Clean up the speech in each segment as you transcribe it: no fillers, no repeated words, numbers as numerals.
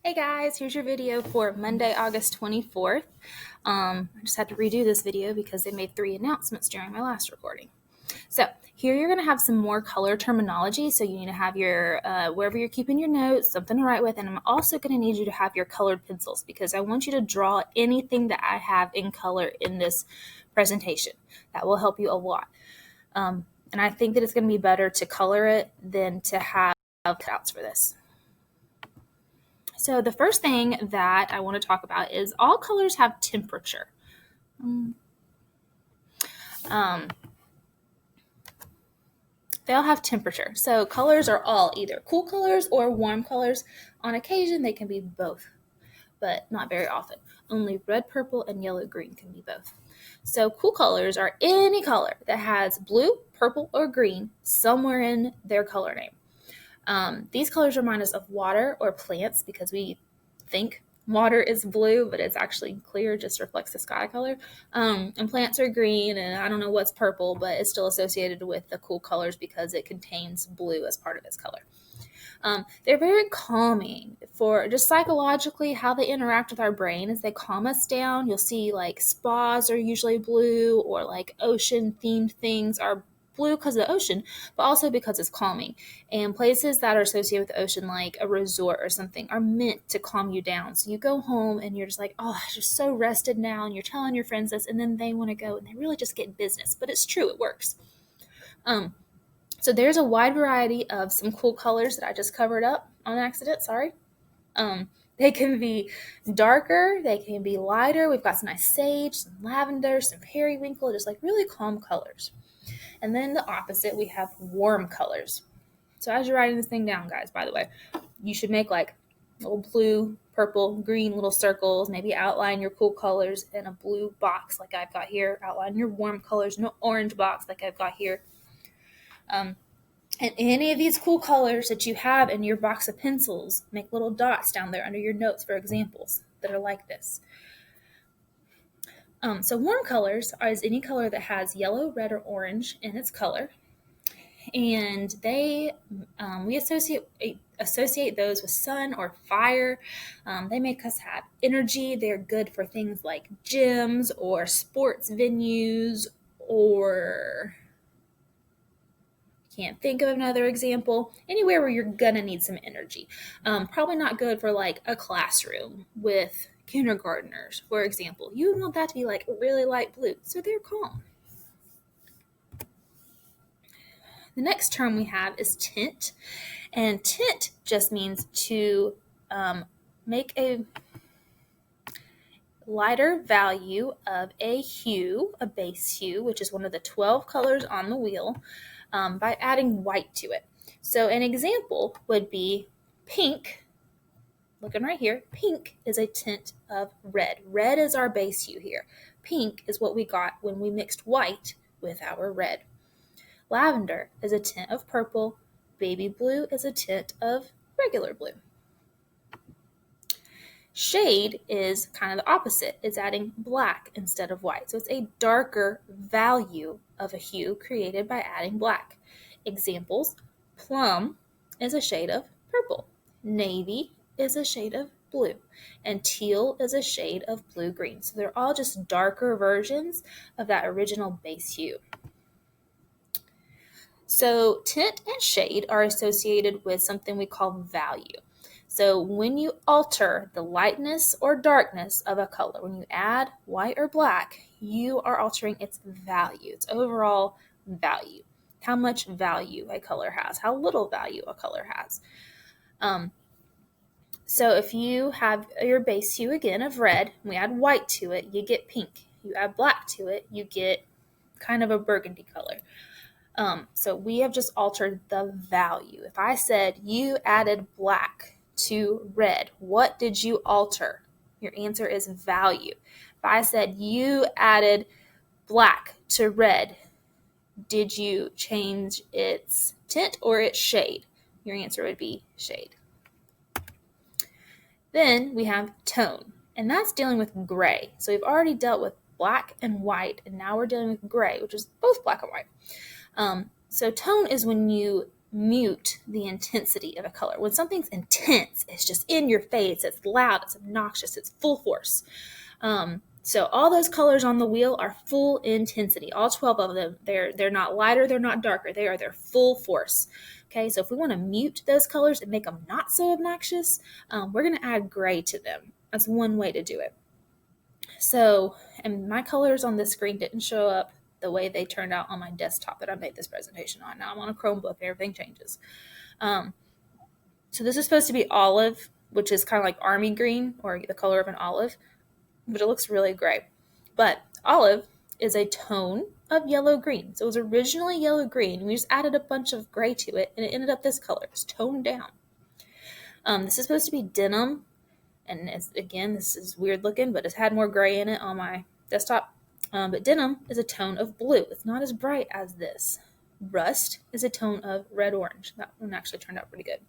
Hey guys, here's your video for Monday, August 24th. I just had to redo this video because they made 3 announcements during my last recording. So here you're going to have some more color terminology. So you need to have your, wherever you're keeping your notes, something to write with. And I'm also going to need you to have your colored pencils because I want you to draw anything that I have in color in this presentation. That will help you a lot. And I think that it's going to be better to color it than to have cutouts for this. So the first thing that I want to talk about is all colors have temperature. They all have temperature. So colors are all either cool colors or warm colors. On occasion, they can be both, but not very often. Only red, purple, and yellow, green can be both. So cool colors are any color that has blue, purple, or green somewhere in their color name. These colors remind us of water or plants because we think water is blue, but it's actually clear, just reflects the sky color. And plants are green, and I don't know what's purple, but it's still associated with the cool colors because it contains blue as part of its color. They're very calming for just psychologically how they interact with our brain as they calm us down. You'll see like spas are usually blue, or like ocean themed things are blue because of the ocean, but also because it's calming. And places that are associated with the ocean, like a resort or something, are meant to calm you down. So you go home and you're just like, oh, I'm just so rested now. And you're telling your friends this, and then they want to go and they really just get business. But it's true, it works. So there's a wide variety of some cool colors that I just covered up on accident, sorry. They can be darker, they can be lighter. We've got some nice sage, some lavender, some periwinkle, just like really calm colors. And then the opposite, we have warm colors. So as you're writing this thing down, guys, by the way, you should make like little blue, purple, green little circles, maybe outline your cool colors in a blue box like I've got here, outline your warm colors in an orange box like I've got here. And any of these cool colors that you have in your box of pencils, make little dots down there under your notes for examples that are like this. So warm colors is any color that has yellow, red, or orange in its color. And we associate those with sun or fire. They make us have energy. They're good for things like gyms or sports venues, or can't think of another example, anywhere where you're gonna need some energy. Probably not good for like a classroom with kindergartners, for example. You want that to be like really light blue, so they're calm. The next term we have is tint, and tint just means to make a lighter value of a hue, a base hue, which is one of the 12 colors on the wheel, by adding white to it. So an example would be pink. Looking right here, pink is a tint of red. Red is our base hue here. Pink is what we got when we mixed white with our red. Lavender is a tint of purple. Baby blue is a tint of regular blue. Shade is kind of the opposite. It's adding black instead of white. So it's a darker value of a hue created by adding black. Examples, plum is a shade of purple. Navy is a shade of blue. And teal is a shade of blue-green. So they're all just darker versions of that original base hue. So tint and shade are associated with something we call value. So when you alter the lightness or darkness of a color, when you add white or black, you are altering its value, its overall value, how much value a color has, how little value a color has. So if you have your base hue again of red, we add white to it, you get pink. You add black to it, you get kind of a burgundy color. So we have just altered the value. If I said you added black to red, what did you alter? Your answer is value. If I said you added black to red, did you change its tint or its shade? Your answer would be shade. Then we have tone, and that's dealing with gray. So we've already dealt with black and white, and now we're dealing with gray, which is both black and white. So tone is when you mute the intensity of a color. When something's intense, it's just in your face, it's loud, it's obnoxious, it's full force. So all those colors on the wheel are full intensity. All 12 of them. They're not lighter, they're not darker. They are their full force. Okay, so if we want to mute those colors and make them not so obnoxious, we're going to add gray to them. That's one way to do it. So, and my colors on this screen didn't show up the way they turned out on my desktop that I made this presentation on. Now I'm on a Chromebook and everything changes. So this is supposed to be olive, which is kind of like army green or the color of an olive, but it looks really gray. But olive is a tone of yellow-green. So it was originally yellow-green. We just added a bunch of gray to it, and it ended up this color. It's toned down. This is supposed to be denim, and again, this is weird looking, but it's had more gray in it on my desktop. But denim is a tone of blue. It's not as bright as this. Rust is a tone of red-orange. That one actually turned out pretty good.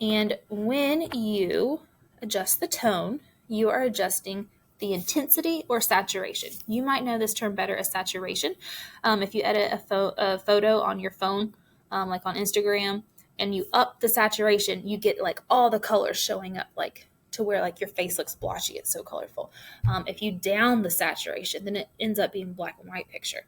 And when you adjust the tone, you are adjusting the intensity or saturation. You might know this term better as saturation. If you edit a photo on your phone, like on Instagram, and you up the saturation, you get like all the colors showing up, like to where like your face looks blotchy. It's so colorful. If you down the saturation, then it ends up being black and white picture.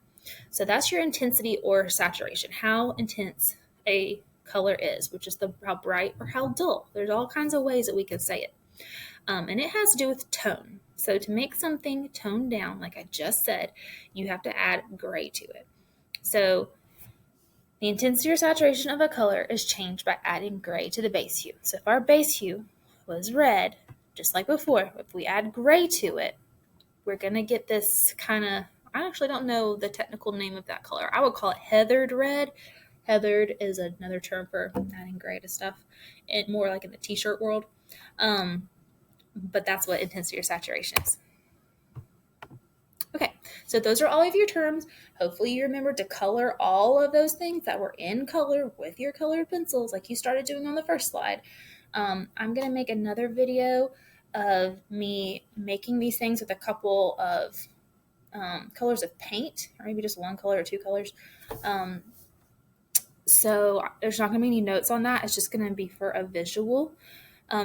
So that's your intensity or saturation, how intense a color is, which is how bright or how dull. There's all kinds of ways that we can say it. And it has to do with tone. So to make something toned down, like I just said, you have to add gray to it. So the intensity or saturation of a color is changed by adding gray to the base hue. So if our base hue was red, just like before, if we add gray to it, we're going to get this kind of, I actually don't know the technical name of that color. I would call it heathered red. Heathered is another term for adding gray to stuff, and more like in the t-shirt world. But that's what intensity or saturation is. Okay, so those are all of your terms. Hopefully you remember to color all of those things that were in color with your colored pencils like you started doing on the first slide. I'm going to make another video of me making these things with a couple of colors of paint, or maybe just one color or two colors. So there's not going to be any notes on that. It's just going to be for a visual.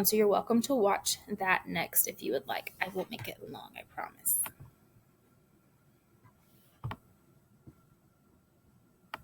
So you're welcome to watch that next if you would like. I won't make it long, I promise.